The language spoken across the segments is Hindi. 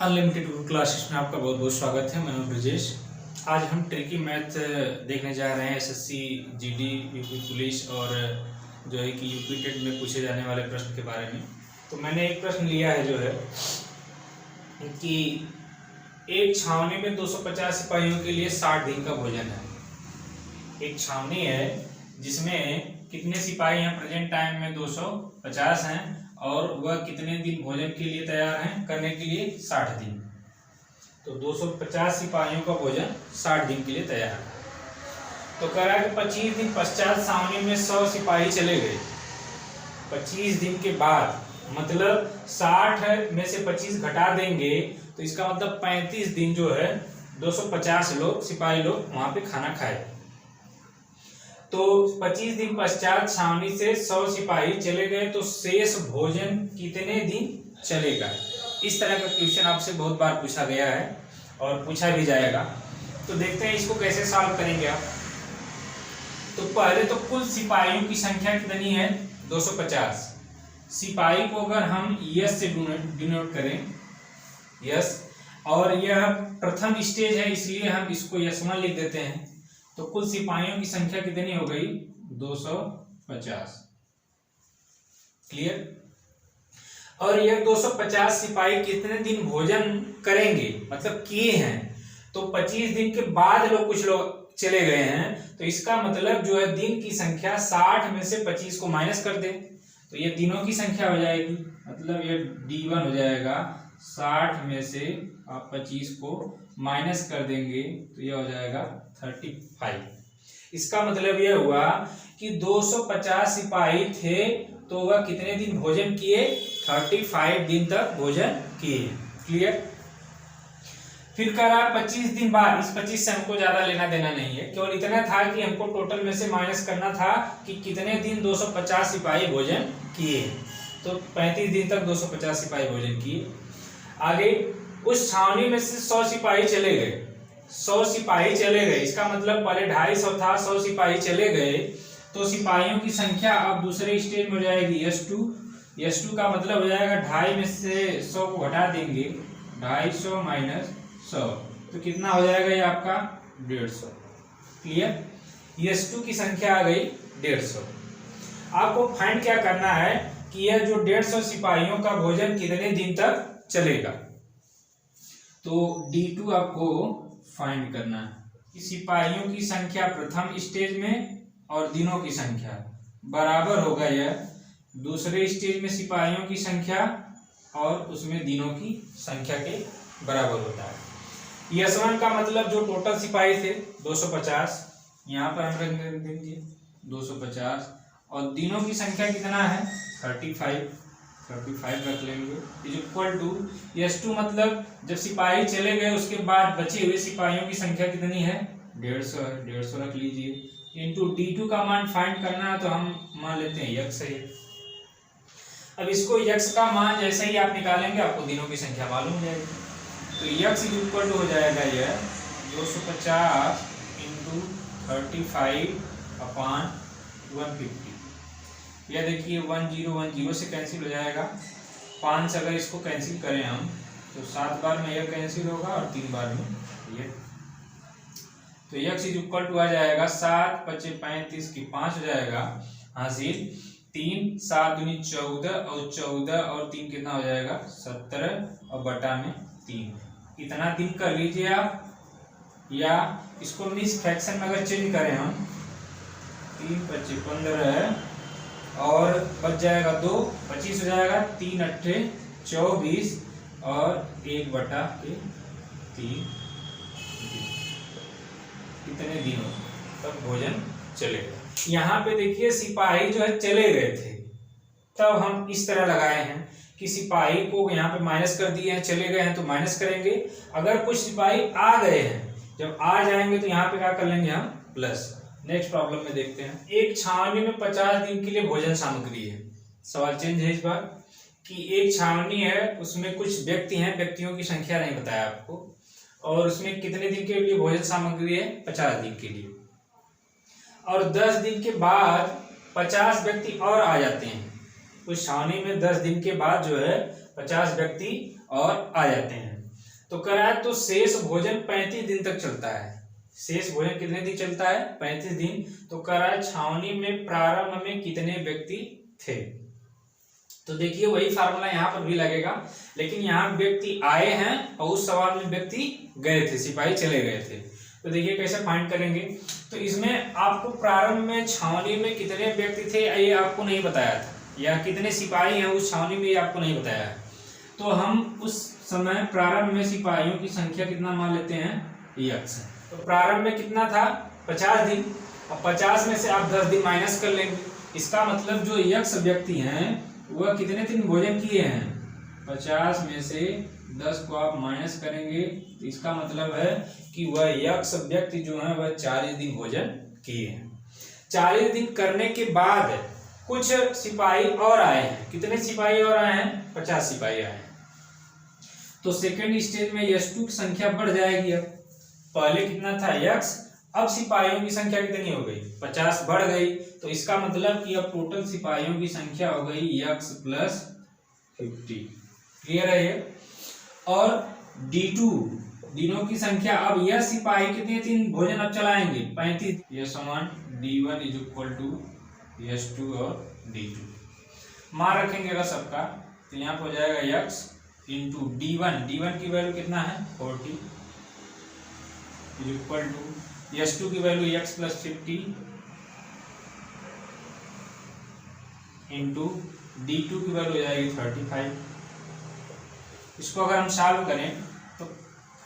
अनलिमिटेड गुरु क्लासेस में आपका बहुत बहुत स्वागत है। मैं हूं ब्रजेश। आज हम ट्रिकी मैथ देखने जा रहे हैं एसएससी, जीडी, यूपी पुलिस और जो है कि यूपी टेट में पूछे जाने वाले प्रश्न के बारे में। तो मैंने एक प्रश्न लिया है जो है कि एक छावनी में 250 सिपाहियों के लिए 60 दिन का भोजन है। एक छावनी है जिसमें कितने सिपाही हैं? प्रेजेंट टाइम में 250 हैं और वह कितने दिन भोजन के लिए तैयार हैं करने के लिए? 60 दिन। तो 250 सिपाहियों का भोजन 60 दिन के लिए तैयार है। तो कह रहा है कि 25 दिन पश्चात छावनी में 100 सिपाही चले गए। 25 दिन के बाद मतलब 60 में से 25 घटा देंगे तो इसका मतलब 35 दिन जो है 250 लोग सिपाही लोग वहां पे खाना खाए। तो 25 दिन पश्चात छावनी से 100 सिपाही चले गए तो शेष भोजन कितने दिन चलेगा? इस तरह का क्वेश्चन आपसे बहुत बार पूछा गया है और पूछा भी जाएगा। तो देखते हैं इसको कैसे सॉल्व करेंगे आप। तो पहले तो कुल सिपाहियों की संख्या कितनी है? 250। सिपाही को अगर हम यस से डिनोट करें, यस, और यह प्रथम स्टेज है इसलिए हम इसको यस1 लिख देते हैं। तो कुल सिपाहियों की संख्या कितनी हो गई? 250। क्लियर? और यह 250 सिपाही कितने दिन भोजन करेंगे मतलब किए हैं? तो 25 दिन के बाद कुछ लोग चले गए हैं तो इसका मतलब जो है दिन की संख्या 60 में से 25 को माइनस कर दे तो ये दिनों की संख्या हो जाएगी। मतलब ये D1 हो जाएगा। 60 में से आप 25 को माइनस कर देंगे तो यह हो जाएगा 35। इसका मतलब यह हुआ कि 250 सिपाही थे तो वह कितने दिन भोजन किए? 35 दिन तक भोजन किए। क्लियर? फिर कह रहा 25 दिन बाद, इस 25 से हमको ज्यादा लेना देना नहीं है, केवल इतना था कि हमको टोटल में से माइनस करना था कि कितने दिन 250 सिपाही भोजन किए। तो 35 दिन तक 250 सिपाही भोजन किए। आगे उस छावनी में से 100 सिपाही चले गए। 100 सिपाही चले गए इसका मतलब पहले 250 था, 100 सिपाही चले गए तो सिपाहियों की संख्या अब दूसरे स्टेज में हो जाएगी S2। S2 का मतलब हो जाएगा 250 में से 100 को घटा देंगे, 250 माइनस 100 तो कितना हो जाएगा ये आपका? 150। क्लियर? S2 की संख्या आ गई 150। आपको फाइंड क्या करना है कि यह जो 150 सिपाहियों का भोजन कितने दिन तक चलेगा। तो D2 आपको फाइंड करना है। सिपाहियों की संख्या प्रथम स्टेज में और दिनों की संख्या बराबर होगा यह दूसरे स्टेज में सिपाहियों की संख्या और उसमें दिनों की संख्या के बराबर होता है। S1 का मतलब जो टोटल सिपाही थे 250, यहाँ पर हम रख देंगे 250 और दिनों की संख्या कितना है? 35 रख लेंगे इज इक्वल टू S2 मतलब जब सिपाही चले गए उसके बाद बचे हुए सिपाहियों की संख्या कितनी है? 150 है, 150 रख लीजिए इनटू D2 का मान फाइंड करना है तो हम मान लेते हैं x है। अब इसको x का मान जैसे ही आप निकालेंगे आपको दिनों की संख्या मालूम हो जाएगी। तो x इज इक्वल टू हो जाएगा यह 250 इंटू 35 अपॉन 150। यह देखिए 10 से कैंसिल हो जाएगा। 5 से अगर इसको कैंसिल करें हम तो 7 बार में यह कैंसिल होगा और 3 बार में यह। तो x इज इक्वल टू आ जाएगा 7 × 35 की 5 हो जाएगा हासिल 3 7 दूनी 14 और 14 और 3 कितना हो जाएगा? 17 और बटा में 3। इतना दिन कर लीजिए आप, या इसको मिस फ्रैक्शन में अगर चेंज करें हम 3 × 5 15 है और बच जाएगा 2, 25 हो जाएगा 3 × 8 24 और 1/3 कितने दिनों तक भोजन चलेगा। यहाँ पे देखिए सिपाही जो है चले गए थे तब हम इस तरह लगाए हैं कि सिपाही को यहाँ पे माइनस कर दिए हैं, चले गए हैं तो माइनस करेंगे। अगर कुछ सिपाही आ गए हैं, जब आ जाएंगे तो यहाँ पे क्या कर लेंगे हम? प्लस। नेक्स्ट प्रॉब्लम में देखते हैं। एक छावनी में 50 दिन के लिए भोजन सामग्री है। सवाल चेंज है इस बार कि एक छावनी है उसमें कुछ व्यक्ति हैं, व्यक्तियों की संख्या नहीं बताया आपको, और उसमें कितने दिन के लिए भोजन सामग्री है? 50 दिन के लिए। और 10 दिन के बाद 50 व्यक्ति और आ जाते हैं। उस छावनी में 10 दिन के बाद जो है 50 व्यक्ति और आ जाते हैं। तो कह रहा है तो शेष भोजन 35 दिन तक चलता है। शेष भोजन कितने दिन चलता है? 35 दिन। तो कह रहा है छावनी में प्रारंभ में कितने व्यक्ति थे। तो देखिए वही फार्मूला यहाँ पर भी लगेगा, लेकिन यहाँ व्यक्ति आए हैं और उस सवाल में व्यक्ति गए थे, सिपाही चले गए थे। तो देखिए कैसे फाइंड करेंगे। तो इसमें आपको प्रारंभ में छावनी में कितने व्यक्ति थे ये आपको नहीं बताया था, या कितने सिपाही हैं उस छावनी में ये आपको नहीं बताया है। तो हम उस समय प्रारंभ में सिपाहियों की संख्या कितना मान लेते हैं? यक्स। तो प्रारंभ में कितना था? 50 दिन। और 50 में से आप 10 दिन माइनस कर लेंगे। इसका मतलब जो यक्स व्यक्ति हैं वह कितने दिन भोजन किए हैं? 50 में से 10 को आप माइनस करेंगे तो इसका मतलब है कि वह यक्स व्यक्ति जो है वह 40 दिन भोजन किए हैं। 40 दिन करने के बाद कुछ सिपाही और आए हैं। कितने सिपाही और आए हैं? 50 सिपाही आए हैं। तो सेकेंड स्टेज में यश2 की संख्या बढ़ जाएगी। अब पहले कितना था? यक्स। अब सिपाहियों की संख्या कितनी हो गई? 50 बढ़ गई। तो इसका मतलब कि अब टोटल सिपाहियों की संख्या हो गई यक्स प्लस 50। क्लियर है ये? और D2 दिनों की संख्या, अब यह सिपाही कितने दिन भोजन अब चलाएंगे? 35। यह समान D1 इज इक्वल टू यश2 और D2 मान रखेंगे अगर सबका, तो यहाँ पर हो जाएगा यक्स इंटू D1। D1 की वैल्यू कितना है? 40 इज इक्वल टू यश2 की value x plus 50 into D2 की वैल्यू हो जाएगी 35। इसको अगर हम सॉल्व करें तो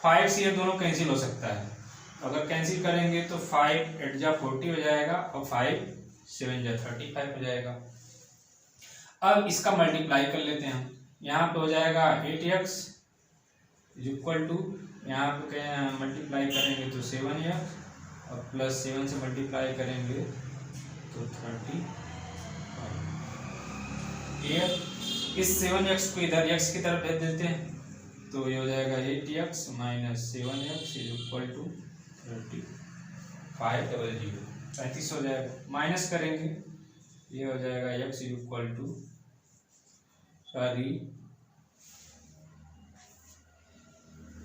5 से ये दोनों कैंसिल हो सकता है। अगर कैंसिल करेंगे तो 5 8 जा 40 हो जाएगा और 5 7 जा 35 हो जाएगा। अब इसका मल्टीप्लाई कर लेते हैं हम। यहाँ पे हो जाएगा 8x इज इक्वल टू, यहाँ पे मल्टीप्लाई करेंगे तो 7x और प्लस 7 से मल्टीप्लाई करेंगे तो 30। इस 7x को इधर x की तरफ भेज देते हैं तो ये हो जाएगा 8x minus 7x is equal to 3500 35 हो जाएगा। माइनस करेंगे ये हो जाएगा x इज इक्वल टू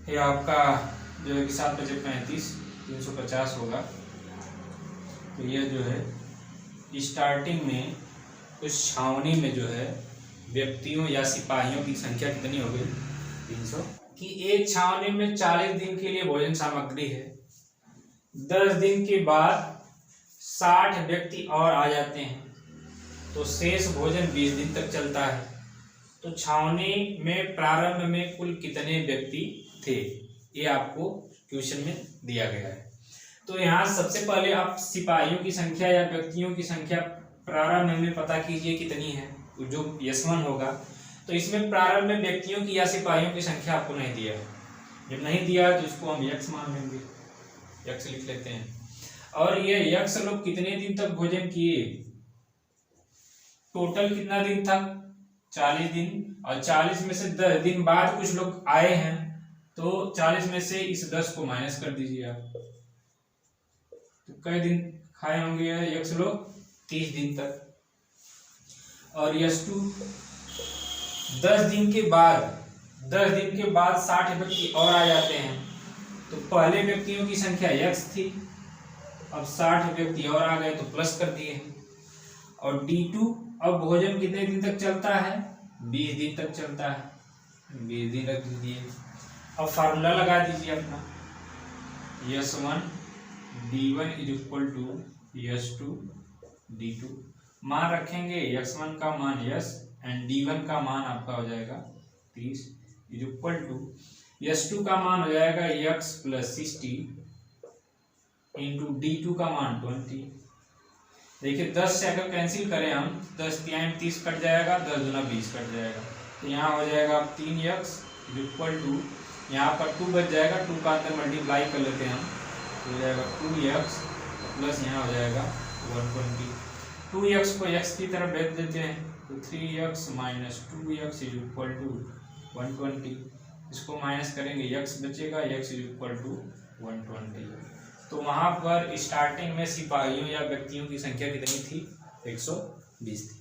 ये आपका जो है कि 7 × 35 350 होगा। तो यह जो है स्टार्टिंग में उस छावनी में जो है व्यक्तियों या सिपाहियों की संख्या कितनी हो गई? 300। कि एक छावनी में 40 दिन के लिए भोजन सामग्री है। 10 दिन के बाद 60 व्यक्ति और आ जाते हैं तो शेष भोजन 20 दिन तक चलता है। तो छावनी में प्रारंभ में कुल कितने व्यक्ति थे, ये आपको क्वेश्चन में दिया गया है। तो यहाँ सबसे पहले आप सिपाहियों की संख्या या व्यक्तियों की संख्या प्रारंभ में पता कीजिए कितनी है, जो S1 होगा। तो इसमें प्रारंभ में व्यक्तियों की या सिपाहियों की संख्या आपको नहीं दिया है। जब नहीं दिया है तो इसको हम x मान लेंगे, x लिख लेते हैं। और ये x लोग कितने दिन तक भोजन किए? टोटल कितना दिन था? 40 दिन। और 40 में से 10 दिन बाद कुछ लोग आए हैं तो 40 में से इस 10 को माइनस कर दीजिए आप। तो कई दिन खाए होंगे x लोग? 30 दिन तक। और S2 10 दिन के बाद 60 व्यक्ति और आ जाते हैं। तो पहले व्यक्तियों की संख्या x थी, अब 60 व्यक्ति और आ गए तो प्लस कर दिए। और D2 अब भोजन कितने दिन तक चलता है? 20 दिन तक चलता है, 20 दिन रख दीजिए। अब फार्मूला लगा दीजिए अपना, S1 D1 is equal to S2 D2। मान रखेंगे x1 का मान s एंड D1 का मान आपका हो जाएगा 30 इज इक्वल टू S2 का मान हो जाएगा x प्लस 60 इंटू D2 का मान 20। देखिए 10 से अगर कैंसिल करें हम, 10 3 30 कट जाएगा, 10 दूना 20 कट जाएगा। तो यहाँ हो जाएगा 3x इज इक्वल टू, यहाँ पर 2 बच जाएगा, 2 का अंदर मल्टीप्लाई कर लेते हैं हम, तो हो जाएगा 2x प्लस यहाँ हो जाएगा 120। 2x को x की तरफ भेज देते हैं तो 3x minus 2x is equal to 120। इसको माइनस करेंगे x बचेगा, x इज इक्वल टू 120। तो वहाँ पर स्टार्टिंग में सिपाहियों या व्यक्तियों की संख्या कितनी थी? 120 थी।